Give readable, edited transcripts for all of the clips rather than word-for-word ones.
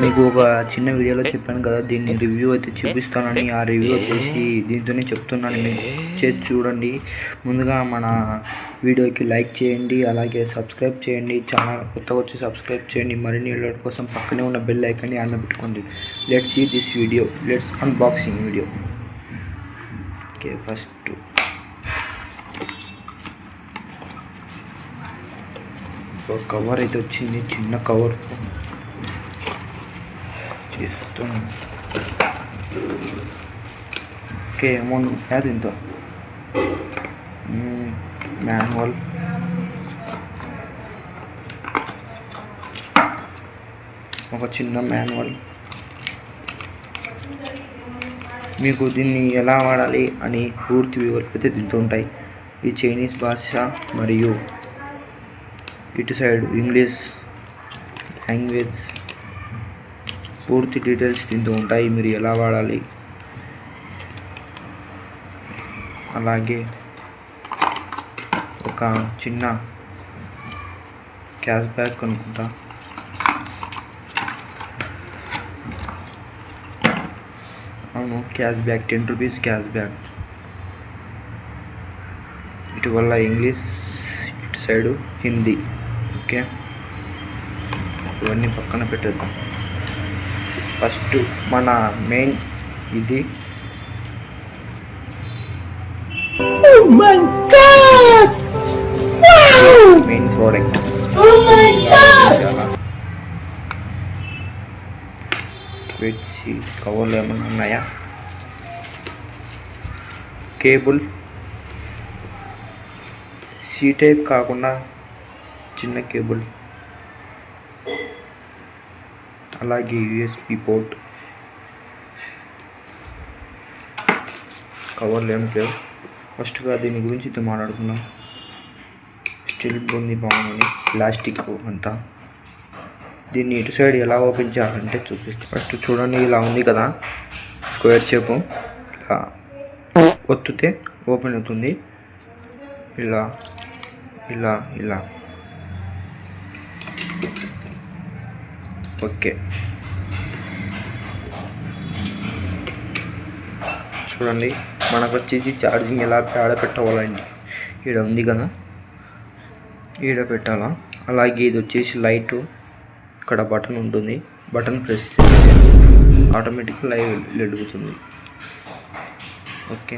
మీకు ఒక చిన్న వీడియోలో చెప్పాను కదా, దీన్ని రివ్యూ అయితే చూపిస్తానని. ఆ రివ్యూ వచ్చేసి దీంతోనే చెప్తున్నాను, మీకు చేసి చూడండి. ముందుగా మన వీడియోకి లైక్ చేయండి, అలాగే సబ్స్క్రైబ్ చేయండి. ఛానల్ కొత్తగా వచ్చి సబ్స్క్రైబ్ చేయండి. మరిన్ని వీడియోల కోసం పక్కనే ఉన్న బెల్ ఐకాన్ని ఆన్ పెట్టుకోండి. Let's see this video. Let's unboxing video. Okay, first ఒక కవర్ అయితే వచ్చింది, చిన్న కవర్ చేస్తాను. ఓకే, అమౌంట్ యాడ్ ఇంత మాన్యువల్, ఒక చిన్న మాన్యువల్. మీకు దీన్ని ఎలా వాడాలి అని పూర్తి వివరాలు అయితే దీంతో ఉంటాయి. ఈ చైనీస్ భాష మరియు ఇటు సైడ్ ఇంగ్లీష్ లాంగ్వేజ్ పూర్తి డీటెయిల్స్ దీంతో ఉంటాయి. మీరు ఎలా వాడాలి, అలాగే ఒక చిన్న క్యాష్ బ్యాక్ అనుకుంటా. అవును, cash back, 10 rupees cash back. ఇటు వల్ల ఇంగ్లీష్, ఇటు సైడు హిందీ. ఓకే, ఇవన్నీ పక్కన పెట్టేద్దాం. ఫస్ట్ మన మెయిన్ ఇది. మెయిన్ ప్రోడక్ట్ పెట్టి కవర్లు ఏమైనా ఉన్నాయా? కేబుల్ సి టైప్ కాకుండా చిన్న కేబుల్, అలాగే యూఎస్బి పోర్ట్. కవర్లు ఏం లేవు. ఫస్ట్గా దీని గురించి అయితే మాట్లాడుకుందాం. స్టీల్ ఉంది, బాగుంది, ప్లాస్టిక్ అంతా. దీన్ని ఇటు సైడ్ ఎలా ఓపెన్ చేయాలంటే చూపిస్తాను. ఫస్ట్ చూడండి, ఇలా ఉంది కదా స్క్వేర్ షేపు. ఇలా ఒత్తితే ఓపెన్ అవుతుంది. ఇలా ఇలా ఇలా. ఓకే, చూడండి, మనకు వచ్చేసి ఛార్జింగ్ ఎలా పెట్టవాలండి. ఈడ ఉంది కదా, ఈడ పెట్టాలా. అలాగే ఇది వచ్చేసి లైటు, ఇక్కడ బటన్ ఉంటుంది. బటన్ ప్రెస్ చేస్తే ఆటోమేటిక్గా లైట్ వెలుగుతుంది. ఓకే,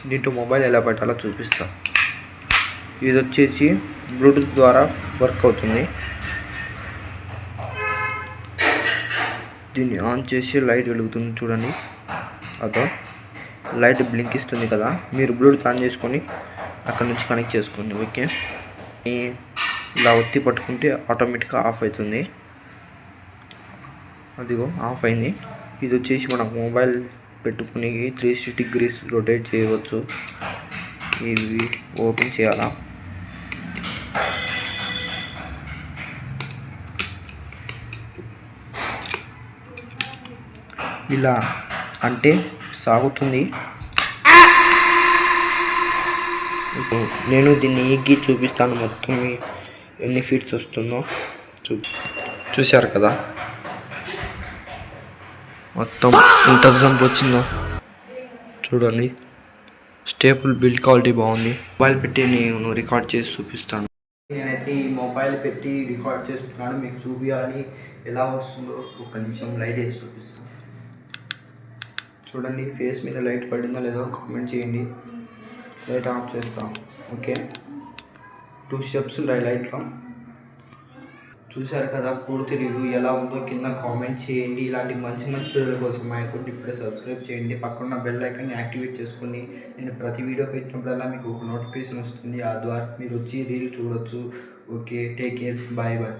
దీంట్లో మొబైల్ ఎలా పెట్టాలో చూపిస్తా. ఇది వచ్చేసి బ్లూటూత్ ద్వారా వర్క్ అవుతుంది. దీన్ని ఆన్ చేసి లైట్ వెలుగుతుంది, చూడండి. అదో లైట్ బ్లింక్ ఇస్తుంది కదా, మీరు బ్లూటూత్ ఆన్ చేసుకొని అక్కడ నుంచి కనెక్ట్ చేసుకోండి. ఓకే, ఇలా ఒత్తి పట్టుకుంటే ఆటోమేటిక్గా ఆఫ్ అవుతుంది. అదిగో ఆఫ్ అయింది. ఇది వచ్చేసి మనకు మొబైల్ పెట్టుకుని 360 డిగ్రీస్ రొటేట్ చేయవచ్చు. ఇవి ఓపెన్ చేయాలా. ఇలా అంటే సాగుతుంది. నేను దీన్ని ఎక్కి చూపిస్తాను, మొత్తం ఎన్ని ఫీట్స్ వస్తుందో. చూశారు కదా మొత్తం ఎంత జంప్ వచ్చిందో చూడండి. స్టేబుల్ బిల్డ్ క్వాలిటీ బాగుంది. మొబైల్ పెట్టి నేను రికార్డ్ చేసి చూపిస్తాను. నేనైతే ఈ మొబైల్ పెట్టి రికార్డ్ చేస్తున్నాను, మీకు చూపించాలని. ఎలా వస్తుందో ఒక నిమిషం లైట్ వేసి చూపిస్తాను. చూడండి, ఫేస్ మీద లైట్ పడిందో లేదో కామెంట్ చేయండి. లైట్ ఆఫ్ చేస్తాం. ఓకే, 2 స్టెప్స్ ఉన్నాయి లైట్లో. చూశారు కదా, పూర్తి రివ్యూ ఎలా ఉందో కింద కామెంట్ చేయండి. ఇలాంటి మంచి మంచి వీడియోల కోసం మా అకౌంట్ ఇప్పుడే సబ్స్క్రైబ్ చేయండి. పక్కన బెల్ ఐకాన్ని యాక్టివేట్ చేసుకుని నేను ప్రతి వీడియో పెట్టినప్పుడల్లా మీకు ఒక నోటిఫికేషన్ వస్తుంది. ఆ ద్వారా మీరు వచ్చి రీల్ చూడొచ్చు. Okay, take care, bye bye.